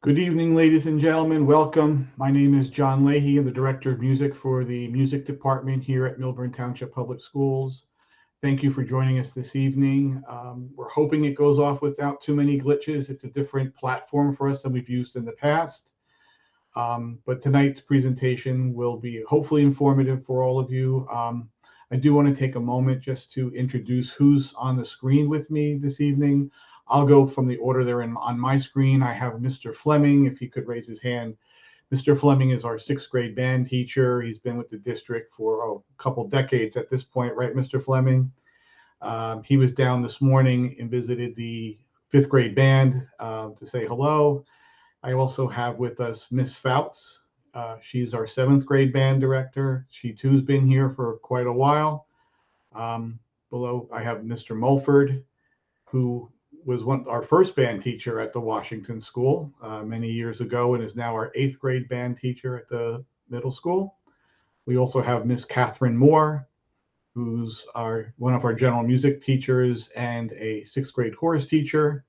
Good evening, ladies and gentlemen. Welcome. My name is John Leahy. I'm the Director of Music for the Music Department here at Millburn Township Public Schools. Thank you for joining us this evening. We're hoping it goes off without too many glitches. It's a different platform for us than we've used in the past. But tonight's presentation will be hopefully informative for all of you. I do want to take a moment just to introduce who's on the screen with me this evening. I'll go from the order they're in on my screen. I have Mr. Fleming, if he could raise his hand. Mr. Fleming is our sixth grade band teacher. He's been with the district for a couple decades at this point, right, Mr. Fleming? He was down this morning and visited the fifth grade band to say hello. I also have with us Miss Fouts. She's our seventh grade band director. She too's been here for quite a while. Below, I have Mr. Mulford, who was our first band teacher at the Washington School many years ago and is now our eighth grade band teacher at the middle school. We also have Miss Catherine Moore, who's one of our general music teachers and a sixth grade chorus teacher.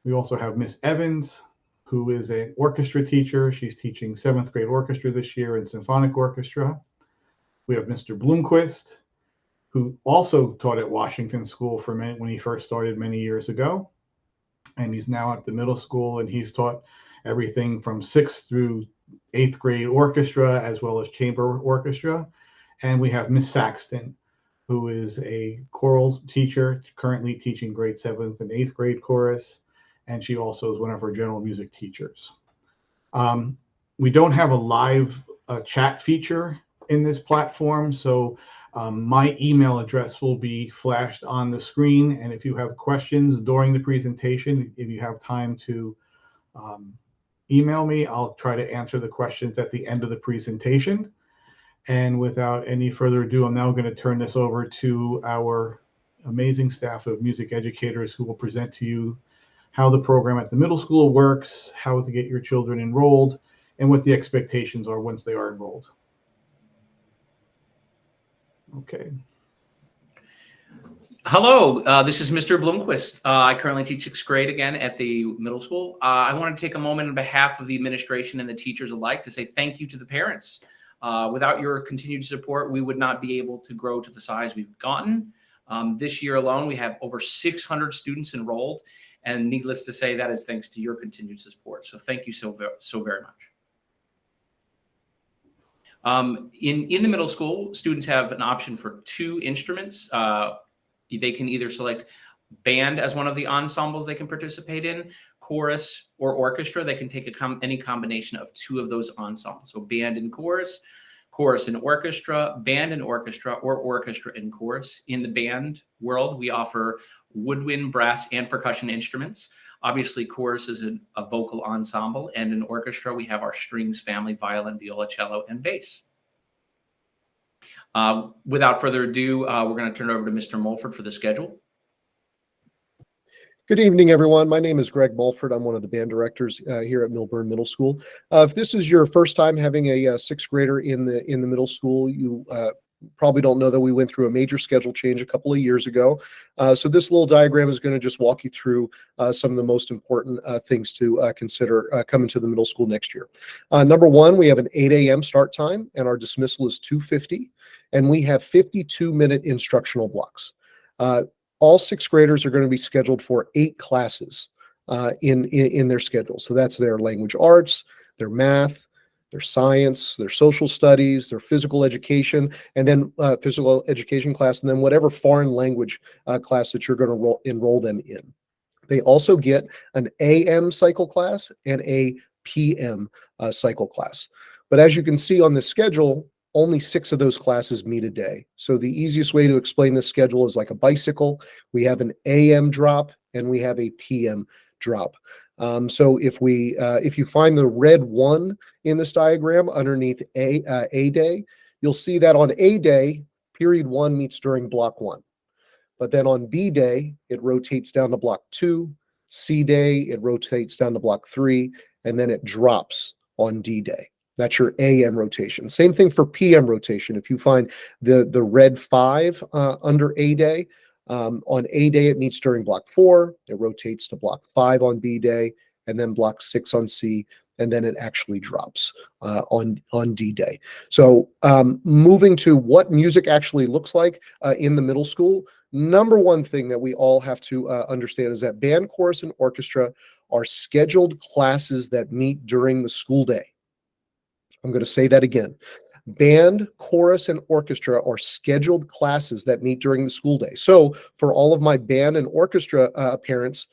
We also have Miss Evans, who is an orchestra teacher. She's teaching seventh grade orchestra this year and symphonic orchestra. We have Mr. Bloomquist, who also taught at Washington School when he first started many years ago. And he's now at the middle school, and he's taught everything from sixth through eighth grade orchestra, as well as chamber orchestra. And we have Miss Saxton, who is a choral teacher, currently teaching grade seventh and eighth grade chorus. And she also is one of our general music teachers. We don't have a live chat feature in this platform, so my email address will be flashed on the screen, and if you have questions during the presentation, if you have time to email me, I'll try to answer the questions at the end of the presentation. And without any further ado, I'm now going to turn this over to our amazing staff of music educators who will present to you how the program at the middle school works, how to get your children enrolled, and what the expectations are once they are enrolled. Okay. Hello, this is Mr. Bloomquist. I currently teach sixth grade again at the middle school. I want to take a moment on behalf of the administration and the teachers alike to say thank you to the parents. Without your continued support, we would not be able to grow to the size we've gotten. This year alone, we have over 600 students enrolled, and needless to say, that is thanks to your continued support. So thank you so very much. In the middle school, students have an option for two instruments. They can either select band as one of the ensembles they can participate in, chorus or orchestra. They can take any combination of two of those ensembles. So band and chorus, chorus and orchestra, band and orchestra, or orchestra and chorus. In the band world, we offer woodwind, brass, and percussion instruments. Obviously, chorus is a vocal ensemble, and in orchestra, we have our strings family, violin, viola, cello, and bass. Without further ado, we're going to turn it over to Mr. Mulford for the schedule. Good evening, everyone. My name is Greg Mulford. I'm one of the band directors here at Millburn Middle School. If this is your first time having a sixth grader in the middle school, you probably don't know that we went through a major schedule change a couple of years ago. So this little diagram is going to just walk you through some of the most important things to consider coming to the middle school next year. Number one, we have an 8 a.m. start time, and our dismissal is 2:50, and we have 52-minute instructional blocks. All sixth graders are going to be scheduled for 8 classes in their schedule. So that's their language arts, their math, their science, their social studies, their physical education, and then physical education class, and then whatever foreign language class that you're going to enroll them in. They also get an AM cycle class and a PM cycle class. But as you can see on the schedule, only 6 of those classes meet a day. So the easiest way to explain this schedule is like a bicycle. We have an AM drop and we have a PM drop. So if you find the red 1 in this diagram underneath A day, you'll see that on A day, period 1 meets during block 1. But then on B day, it rotates down to block 2. C day, it rotates down to block 3, and then it drops on D day. That's your AM rotation. Same thing for PM rotation. If you find the red 5 under A day, on A day, it meets during block 4. It rotates to block 5 on B day, and then block 6 on C, and then it actually drops on D-Day. So moving to what music actually looks like in the middle school, number one thing that we all have to understand is that band, chorus, and orchestra are scheduled classes that meet during the school day. I'm going to say that again. Band, chorus, and orchestra are scheduled classes that meet during the school day. So for all of my band and orchestra parents,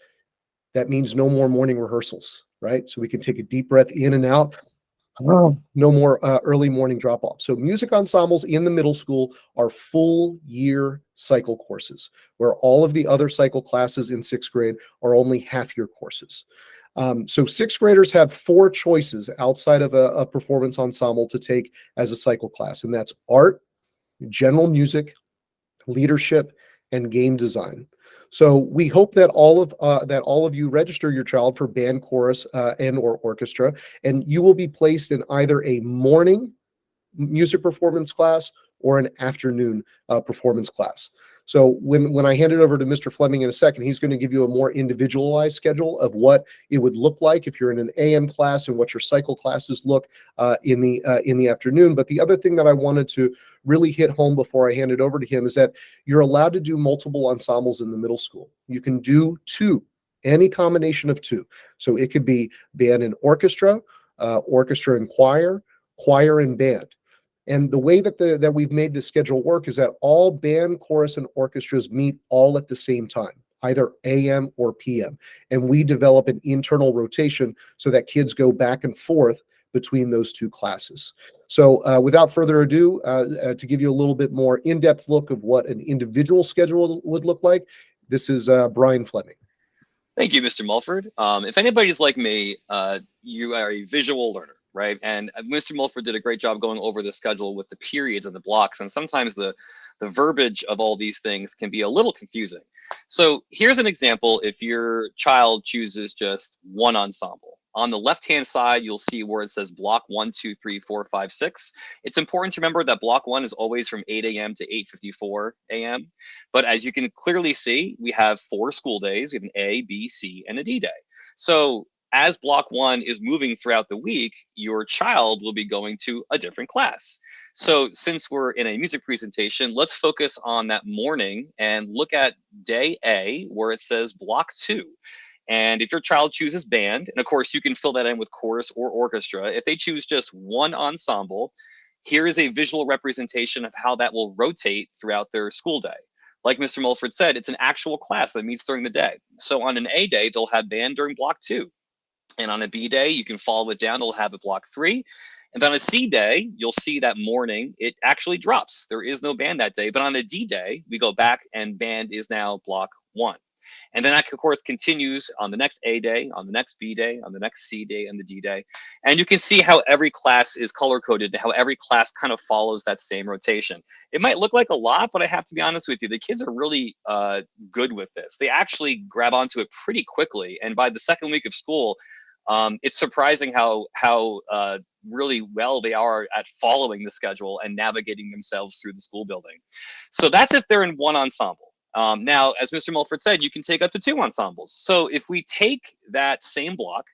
that means no more morning rehearsals, right? So we can take a deep breath in and out. No more early morning drop off. So music ensembles in the middle school are full year cycle courses, where all of the other cycle classes in 6th grade are only half year courses. So 6th graders have 4 choices outside of a performance ensemble to take as a cycle class, and that's art, general music, leadership, and game design. So we hope that all of you register your child for band, chorus, and or orchestra, and you will be placed in either a morning music performance class or an afternoon performance class. So when I hand it over to Mr. Fleming in a second, he's going to give you a more individualized schedule of what it would look like if you're in an AM class and what your cycle classes look in the afternoon. But the other thing that I wanted to really hit home before I hand it over to him is that you're allowed to do multiple ensembles in the middle school. You can do 2, any combination of 2. So it could be band and orchestra, orchestra and choir, choir and band. And the way that we've made this schedule work is that all band, chorus, and orchestras meet all at the same time, either AM or PM. And we develop an internal rotation so that kids go back and forth between those 2 classes. So without further ado, to give you a little bit more in-depth look of what an individual schedule would look like, this is Brian Fleming. Thank you, Mr. Mulford. If anybody's like me, you are a visual learner. Right. And Mr. Mulford did a great job going over the schedule with the periods and the blocks. And sometimes the verbiage of all these things can be a little confusing. So here's an example. If your child chooses just one ensemble, on the left-hand side, you'll see where it says block 1, 2, 3, 4, 5, 6. It's important to remember that block 1 is always from 8 a.m. to 8:54 a.m. But as you can clearly see, we have 4 school days. We have an A, B, C, and a D day. So as block 1 is moving throughout the week, your child will be going to a different class. So since we're in a music presentation, let's focus on that morning and look at day A, where it says block 2. And if your child chooses band, and of course you can fill that in with chorus or orchestra, if they choose just one ensemble, here is a visual representation of how that will rotate throughout their school day. Like Mr. Mulford said, it's an actual class that meets during the day. So on an A day, they'll have band during block 2. And on a B day, you can follow it down. It'll have a block 3. And then on a C day, you'll see that morning, it actually drops. There is no band that day. But on a D day, we go back and band is now block 1. And then that, of course, continues on the next A day, on the next B day, on the next C day, and the D day. And you can see how every class is color-coded, how every class kind of follows that same rotation. It might look like a lot, but I have to be honest with you, the kids are really good with this. They actually grab onto it pretty quickly. And by the second week of school, it's surprising how really well they are at following the schedule and navigating themselves through the school building. So that's if they're in one ensemble. Now, as Mr. Mulford said, you can take up to 2 ensembles. So if we take that same block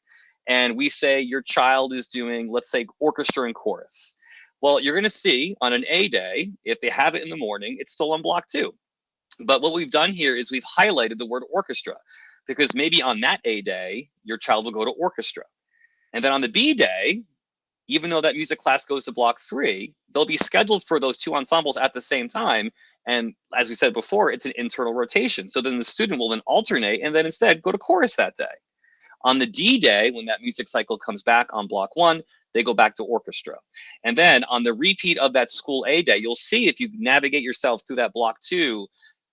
and we say your child is doing, let's say, orchestra and chorus. Well, you're going to see on an A day, if they have it in the morning, it's still on block 2. But what we've done here is we've highlighted the word orchestra, because maybe on that A day, your child will go to orchestra. And then on the B day, even though that music class goes to block 3, they'll be scheduled for those 2 ensembles at the same time. And as we said before, it's an internal rotation. So then the student will then alternate and then instead go to chorus that day. On the D day, when that music cycle comes back on block 1, they go back to orchestra. And then on the repeat of that school A day, you'll see if you navigate yourself through that block 2,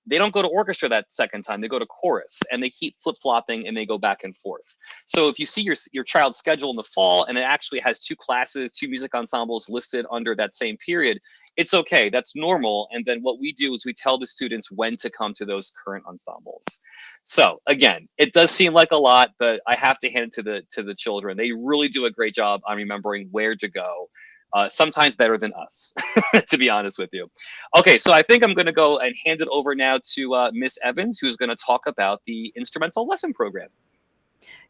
they don't go to orchestra that second time, they go to chorus, and they keep flip-flopping and they go back and forth. So if you see your child's schedule in the fall and it actually has 2 classes, 2 music ensembles listed under that same period, it's okay, that's normal. And then what we do is we tell the students when to come to those current ensembles. So again, it does seem like a lot, but I have to hand it to the children. They really do a great job on remembering where to go. Sometimes better than us, to be honest with you. Okay, so I think I'm going to go and hand it over now to Miss Evans, who's going to talk about the instrumental lesson program.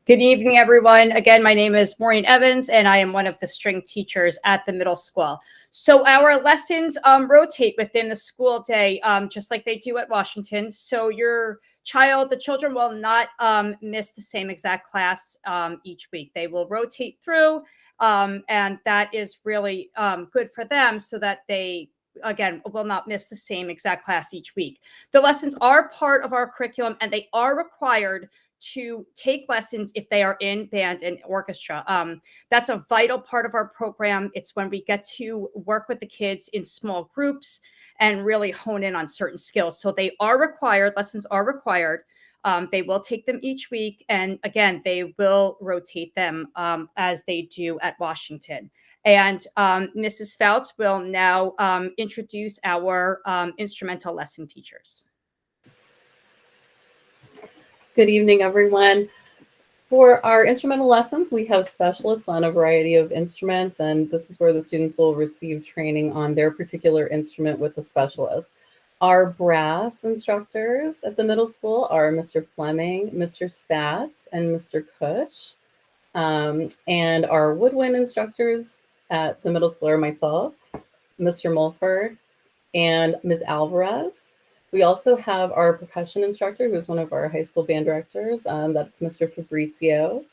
Good evening, everyone. Again, my name is Maureen Evans, and I am one of the string teachers at the middle school. So our lessons rotate within the school day, just like they do at Washington. So the children will not miss the same exact class each week. They will rotate through, and that is really good for them so that they, again, will not miss the same exact class each week. The lessons are part of our curriculum, and they are required to take lessons if they are in band and orchestra. That's a vital part of our program. It's when we get to work with the kids in small groups and really hone in on certain skills. So they are required, lessons are required. They will take them each week. And again, they will rotate them as they do at Washington. And Mrs. Fouts will now introduce our instrumental lesson teachers. Good evening, everyone. For our instrumental lessons, we have specialists on a variety of instruments, and this is where the students will receive training on their particular instrument with the specialist. Our brass instructors at the middle school are Mr. Fleming, Mr. Spatz, and Mr. Cush. And our woodwind instructors at the middle school are myself, Mr. Mulford, and Ms. Alvarez. We also have our percussion instructor, who's one of our high school band directors. That's Mr. Fabrizio.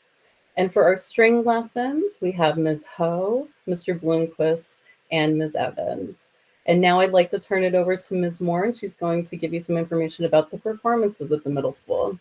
And for our string lessons, we have Ms. Ho, Mr. Bloomquist, and Ms. Evans. And now I'd like to turn it over to Ms. Moore, and she's going to give you some information about the performances at the middle school.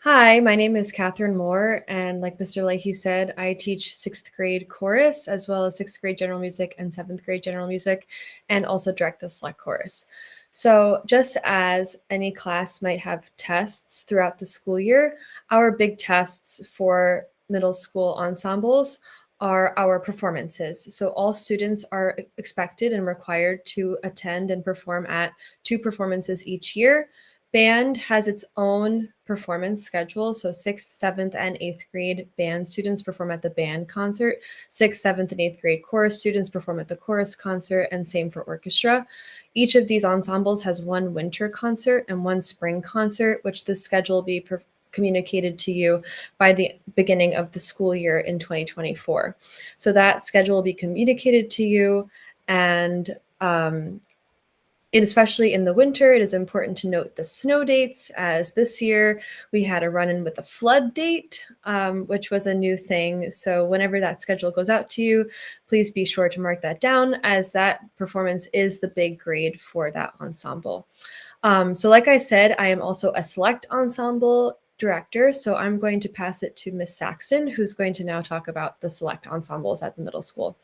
Hi, my name is Catherine Moore, and like Mr. Leahy said, I teach 6th grade chorus as well as 6th grade general music and 7th grade general music, and also direct the select chorus. So just as any class might have tests throughout the school year, our big tests for middle school ensembles are our performances. So all students are expected and required to attend and perform at 2 performances each year. Band has its own performance schedule. So 6th, 7th, and 8th grade band students perform at the band concert. 6th, 7th, and 8th grade chorus students perform at the chorus concert, and same for orchestra. Each of these ensembles has 1 winter concert and 1 spring concert, which the schedule will be communicated to you by the beginning of the school year in 2024. So that schedule will be communicated to you, and especially in the winter, it is important to note the snow dates, as this year we had a run-in with a flood date, which was a new thing. So whenever that schedule goes out to you, please be sure to mark that down, as that performance is the big grade for that ensemble. So like I said, I am also a select ensemble director, so I'm going to pass it to Miss Saxton, who's going to now talk about the select ensembles at the middle school.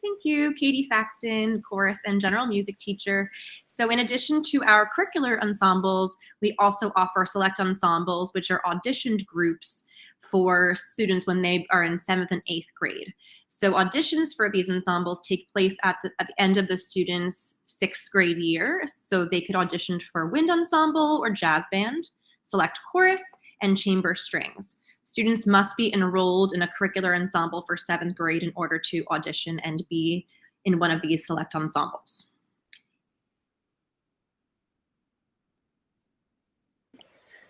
Thank you, Katie Saxton, chorus and general music teacher. So in addition to our curricular ensembles, we also offer select ensembles, which are auditioned groups for students when they are in 7th and 8th grade. So auditions for these ensembles take place at the end of the student's 6th grade year. So they could audition for wind ensemble or jazz band, select chorus, and chamber strings. Students must be enrolled in a curricular ensemble for 7th grade in order to audition and be in one of these select ensembles.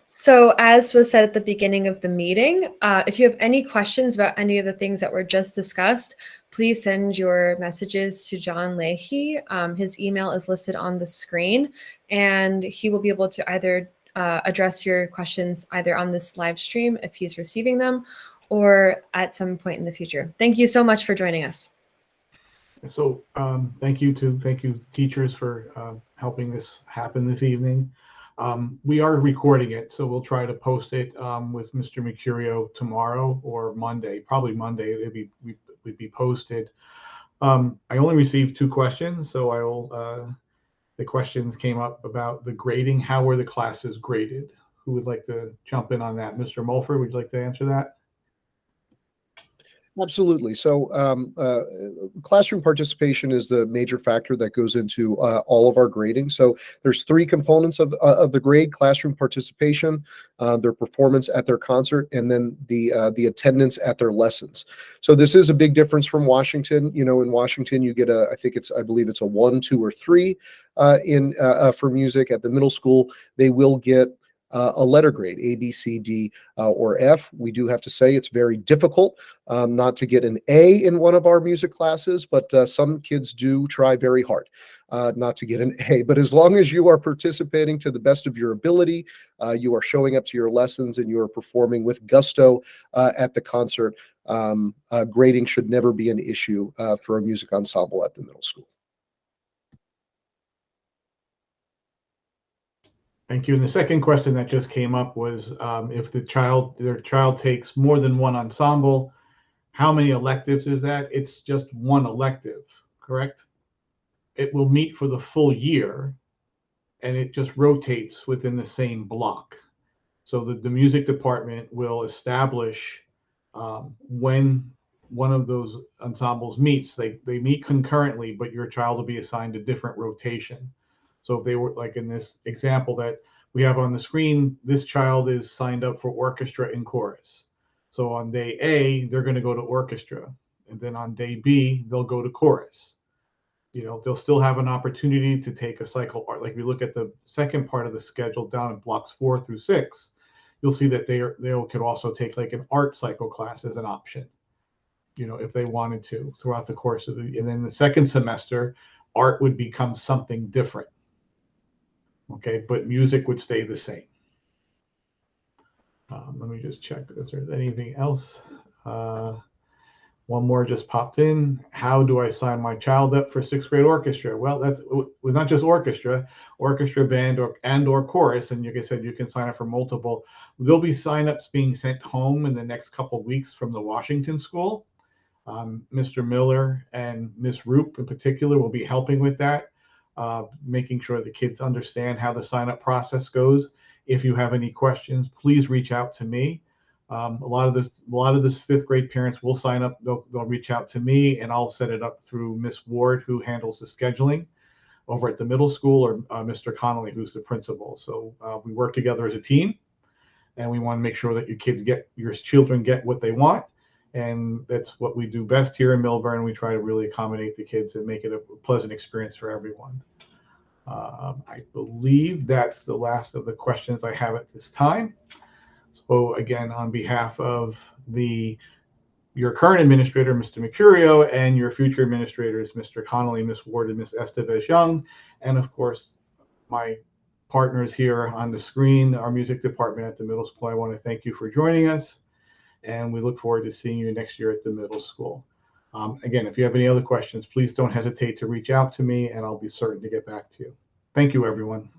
So as was said at the beginning of the meeting, if you have any questions about any of the things that were just discussed, please send your messages to John Leahy. His email is listed on the screen, and he will be able to either address your questions either on this live stream if he's receiving them, or at some point in the future. Thank you so much for joining us. So thank you teachers for helping this happen this evening. We are recording it, so we'll try to post it with Mr. Mercurio tomorrow or Monday, probably Monday. It would be posted. I only received 2 questions, so I will. The questions came up about the grading. How were the classes graded? Who would like to jump in on that? Mr. Mulford, would you like to answer that? Absolutely. So classroom participation is the major factor that goes into all of our grading. So there's 3 components of the grade: classroom participation, their performance at their concert, and then the attendance at their lessons. So this is a big difference from Washington. You know, in Washington, you get I believe it's a 1, 2, or 3 for music. At the middle school, they will get a letter grade, A, B, C, D, or F. We do have to say it's very difficult not to get an A in one of our music classes, but some kids do try very hard not to get an A. But as long as you are participating to the best of your ability, you are showing up to your lessons, and you are performing with gusto at the concert, grading should never be an issue for a music ensemble at the middle school. Thank you. And the second question that just came up was if their child takes more than one ensemble, how many electives is that? It's just one elective, correct? It will meet for the full year, and it just rotates within the same block. So the music department will establish when one of those ensembles meets. They meet concurrently, but your child will be assigned a different rotation. So if they were, like in this example that we have on the screen, this child is signed up for orchestra and chorus. So on day A, they're going to go to orchestra. And then on day B, they'll go to chorus. You know, they'll still have an opportunity to take a cycle art. Like we look at the second part of the schedule down in blocks 4 through 6, you'll see that they could also take like an art cycle class as an option, you know, if they wanted to throughout the course of and then the second semester, art would become something different. Okay, but music would stay the same. Let me just check. Is there anything else? One more just popped in. How do I sign my child up for 6th grade orchestra? Well, that's not just orchestra, band, or chorus. And like I said, you can sign up for multiple. There'll be signups being sent home in the next couple of weeks from the Washington School. Mr. Miller and Miss Roop in particular will be helping with that. Making sure the kids understand how the sign-up process goes. If you have any questions, please reach out to me. A lot of this 5th grade parents will sign up. They'll reach out to me, and I'll set it up through Miss Ward, who handles the scheduling over at the middle school, or Mr. Connolly, who's the principal. So we work together as a team, and we want to make sure that your children get what they want. And that's what we do best here in Millburn. We try to really accommodate the kids and make it a pleasant experience for everyone. I believe that's the last of the questions I have at this time. So again, on behalf of your current administrator, Mr. Mercurio, and your future administrators, Mr. Connolly, Ms. Ward, and Ms. Estevez Young, and of course, my partners here on the screen, our music department at the middle school, I want to thank you for joining us. And we look forward to seeing you next year at the middle school. Again, if you have any other questions, please don't hesitate to reach out to me, and I'll be certain to get back to you. Thank you, everyone.